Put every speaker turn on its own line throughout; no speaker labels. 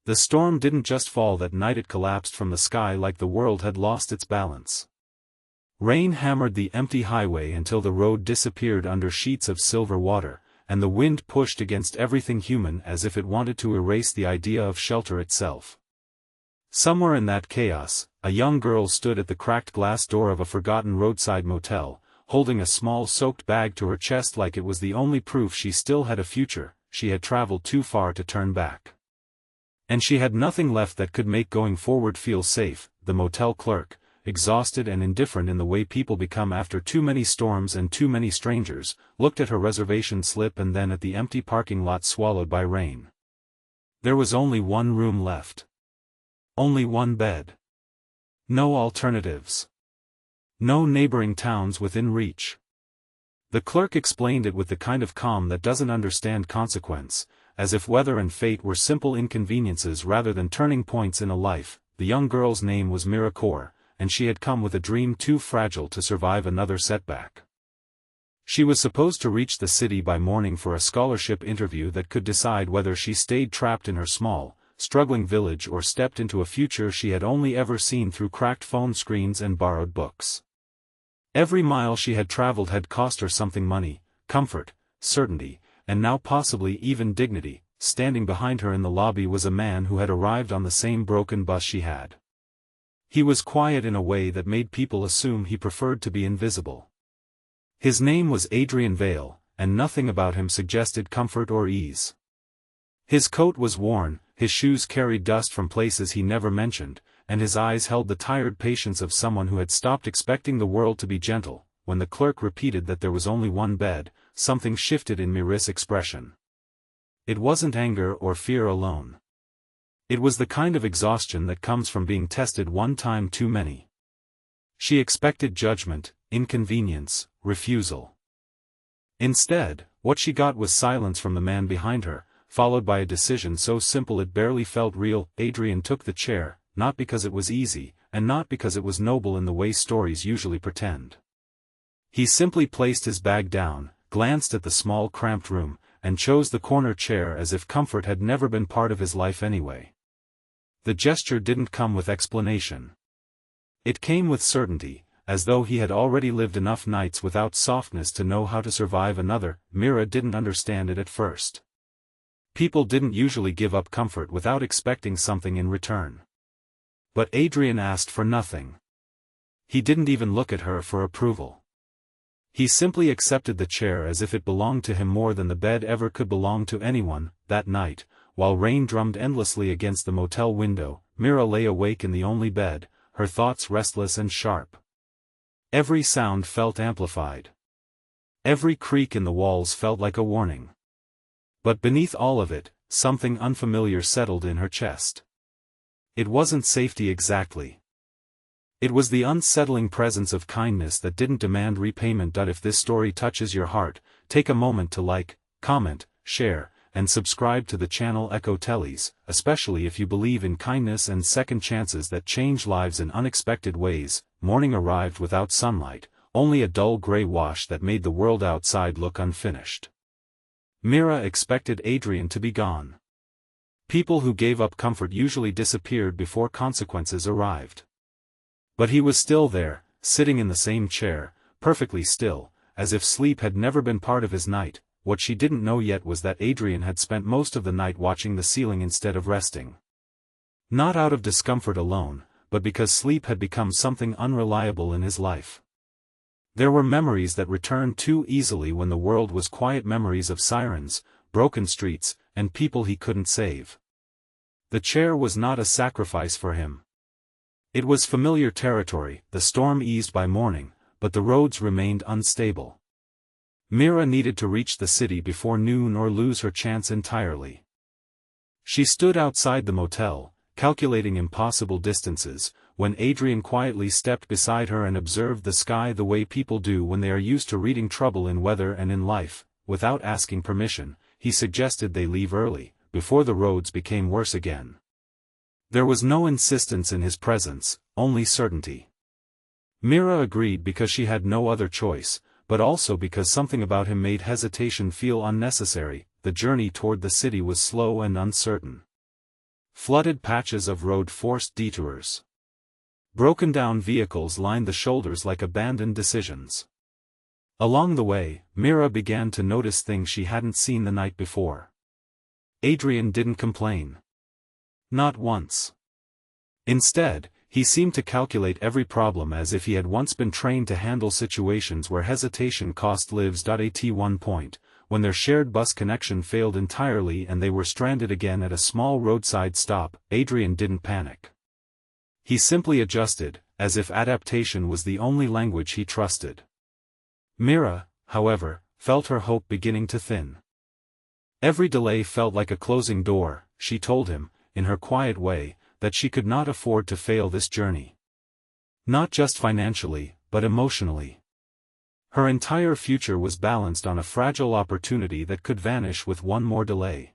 The storm didn't just fall that night, it collapsed from the sky like the world had lost its balance. Rain hammered the empty highway until the road disappeared under sheets of silver water, and the wind pushed against everything human as if it wanted to erase the idea of shelter itself. Somewhere in that chaos, a young girl stood at the cracked glass door of a forgotten roadside motel, holding a small soaked bag to her chest like it was the only proof she still had a future. She had traveled too far to turn back. And she had nothing left that could make going forward feel safe. The motel clerk, exhausted and indifferent in the way people become after too many storms and too many strangers, looked at her reservation slip and then at the empty parking lot swallowed by rain. There was only one room left. Only one bed. No alternatives. No neighboring towns within reach. The clerk explained it with the kind of calm that doesn't understand consequence, as if weather and fate were simple inconveniences rather than turning points in a life. The young girl's name was Mira Kaur, and she had come with a dream too fragile to survive another setback. She was supposed to reach the city by morning for a scholarship interview that could decide whether she stayed trapped in her small, struggling village or stepped into a future she had only ever seen through cracked phone screens and borrowed books. Every mile she had traveled had cost her something: money, comfort, certainty, and now possibly even dignity. Standing behind her in the lobby was a man who had arrived on the same broken bus she had. He was quiet in a way that made people assume he preferred to be invisible. His name was Adrian Vale, and nothing about him suggested comfort or ease. His coat was worn, his shoes carried dust from places he never mentioned, and his eyes held the tired patience of someone who had stopped expecting the world to be gentle. When the clerk repeated that there was only one bed, something shifted in Mira's expression. It wasn't anger or fear alone. It was the kind of exhaustion that comes from being tested one time too many. She expected judgment, inconvenience, refusal. Instead, what she got was silence from the man behind her, followed by a decision so simple it barely felt real. Adrian took the chair, not because it was easy, and not because it was noble in the way stories usually pretend. He simply placed his bag down, glanced at the small cramped room, and chose the corner chair as if comfort had never been part of his life anyway. The gesture didn't come with explanation. It came with certainty, as though he had already lived enough nights without softness to know how to survive another. Mira didn't understand it at first. People didn't usually give up comfort without expecting something in return. But Adrian asked for nothing. He didn't even look at her for approval. He simply accepted the chair as if it belonged to him more than the bed ever could belong to anyone. That night, while rain drummed endlessly against the motel window, Mira lay awake in the only bed, her thoughts restless and sharp. Every sound felt amplified. Every creak in the walls felt like a warning. But beneath all of it, something unfamiliar settled in her chest. It wasn't safety exactly. It was the unsettling presence of kindness that didn't demand repayment. If this story touches your heart, take a moment to like, comment, share, and subscribe to the channel Echo Tellies, especially if you believe in kindness and second chances that change lives in unexpected ways. Morning arrived without sunlight, only a dull gray wash that made the world outside look unfinished. Mira expected Adrian to be gone. People who gave up comfort usually disappeared before consequences arrived. But he was still there, sitting in the same chair, perfectly still, as if sleep had never been part of his night. What she didn't know yet was that Adrian had spent most of the night watching the ceiling instead of resting. Not out of discomfort alone, but because sleep had become something unreliable in his life. There were memories that returned too easily when the world was quiet, memories of sirens, broken streets, and people he couldn't save. The chair was not a sacrifice for him. It was familiar territory. The storm eased by morning, but the roads remained unstable. Mira needed to reach the city before noon or lose her chance entirely. She stood outside the motel, calculating impossible distances, when Adrian quietly stepped beside her and observed the sky the way people do when they are used to reading trouble in weather and in life. Without asking permission, he suggested they leave early, before the roads became worse again. There was no insistence in his presence, only certainty. Mira agreed because she had no other choice, but also because something about him made hesitation feel unnecessary. The journey toward the city was slow and uncertain. Flooded patches of road forced detours. Broken-down vehicles lined the shoulders like abandoned decisions. Along the way, Mira began to notice things she hadn't seen the night before. Adrian didn't complain. Not once. Instead, he seemed to calculate every problem as if he had once been trained to handle situations where hesitation cost lives. At one point, when their shared bus connection failed entirely and they were stranded again at a small roadside stop, Adrian didn't panic. He simply adjusted, as if adaptation was the only language he trusted. Mira, however, felt her hope beginning to thin. Every delay felt like a closing door. She told him, in her quiet way, that she could not afford to fail this journey. Not just financially, but emotionally. Her entire future was balanced on a fragile opportunity that could vanish with one more delay.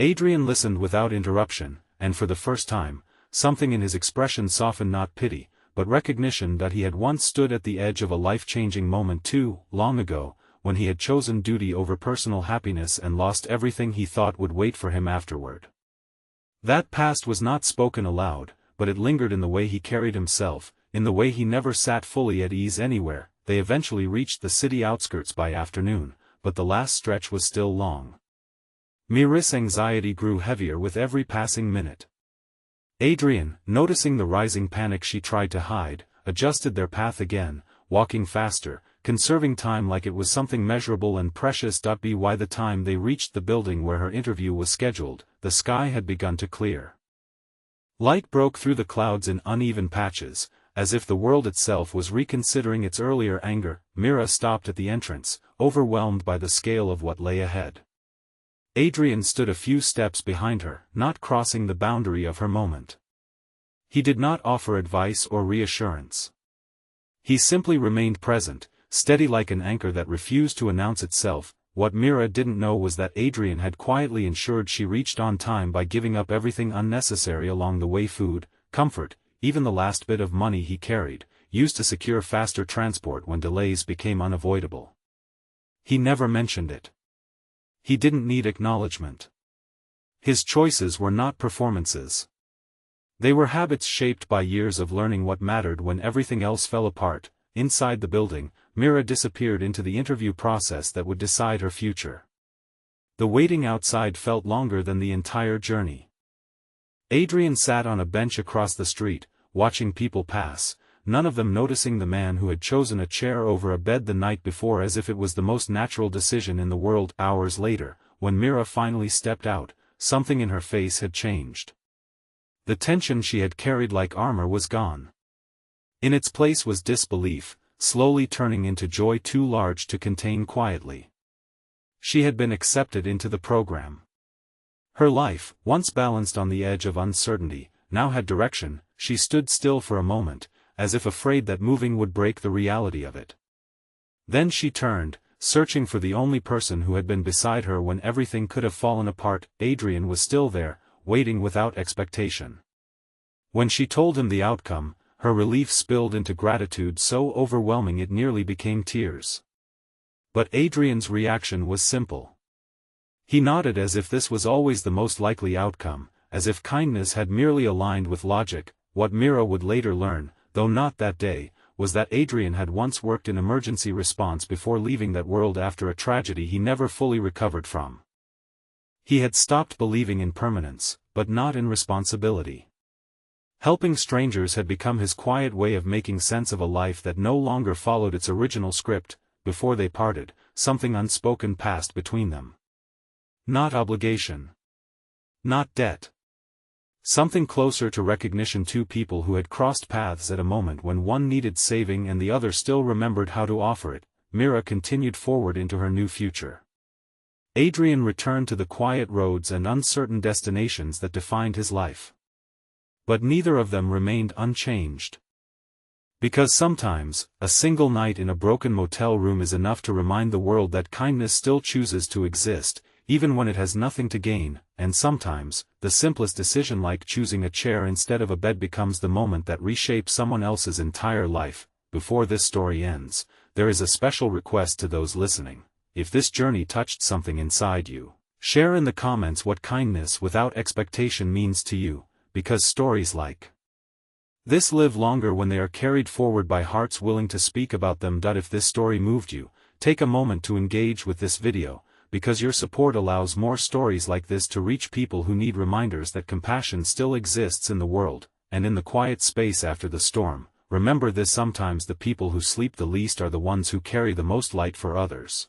Adrian listened without interruption, and for the first time, something in his expression softened not pity, but recognition that he had once stood at the edge of a life-changing moment too long ago, when he had chosen duty over personal happiness and lost everything he thought would wait for him afterward. That past was not spoken aloud, but it lingered in the way he carried himself, in the way he never sat fully at ease anywhere. They eventually reached the city outskirts by afternoon, but the last stretch was still long. Mira's anxiety grew heavier with every passing minute. Adrian, noticing the rising panic she tried to hide, adjusted their path again, walking faster, conserving time like it was something measurable and precious. By the time they reached the building where her interview was scheduled, the sky had begun to clear. Light broke through the clouds in uneven patches, as if the world itself was reconsidering its earlier anger. Mira stopped at the entrance, overwhelmed by the scale of what lay ahead. Adrian stood a few steps behind her, not crossing the boundary of her moment. He did not offer advice or reassurance. He simply remained present, steady like an anchor that refused to announce itself. What Mira didn't know was that Adrian had quietly ensured she reached on time by giving up everything unnecessary along the way: food, comfort, even the last bit of money he carried, used to secure faster transport when delays became unavoidable. He never mentioned it. He didn't need acknowledgement. His choices were not performances. They were habits shaped by years of learning what mattered when everything else fell apart. Inside the building, Mira disappeared into the interview process that would decide her future. The waiting outside felt longer than the entire journey. Adrian sat on a bench across the street, watching people pass, none of them noticing the man who had chosen a chair over a bed the night before as if it was the most natural decision in the world. Hours later, when Mira finally stepped out, something in her face had changed. The tension she had carried like armor was gone. In its place was disbelief, slowly turning into joy too large to contain quietly. She had been accepted into the program. Her life, once balanced on the edge of uncertainty, now had direction. She stood still for a moment, as if afraid that moving would break the reality of it. Then she turned, searching for the only person who had been beside her when everything could have fallen apart. Adrian was still there, waiting without expectation. When she told him the outcome, her relief spilled into gratitude so overwhelming it nearly became tears. But Adrian's reaction was simple. He nodded as if this was always the most likely outcome, as if kindness had merely aligned with logic. What Mira would later learn, though not that day, was that Adrian had once worked in emergency response before leaving that world after a tragedy he never fully recovered from. He had stopped believing in permanence, but not in responsibility. Helping strangers had become his quiet way of making sense of a life that no longer followed its original script. Before they parted, something unspoken passed between them. Not obligation. Not debt. Something closer to recognition. Two people who had crossed paths at a moment when one needed saving and the other still remembered how to offer it. Mira continued forward into her new future. Adrian returned to the quiet roads and uncertain destinations that defined his life. But neither of them remained unchanged. Because sometimes, a single night in a broken motel room is enough to remind the world that kindness still chooses to exist, even when it has nothing to gain, and sometimes, the simplest decision like choosing a chair instead of a bed becomes the moment that reshapes someone else's entire life. Before this story ends, there is a special request to those listening. If this journey touched something inside you, Share in the comments what kindness without expectation means to you, because stories like this live longer when they are carried forward by hearts willing to speak about them. If this story moved you, take a moment to engage with this video, because your support allows more stories like this to reach people who need reminders that compassion still exists in the world, and in the quiet space after the storm. Remember this: sometimes the people who sleep the least are the ones who carry the most light for others.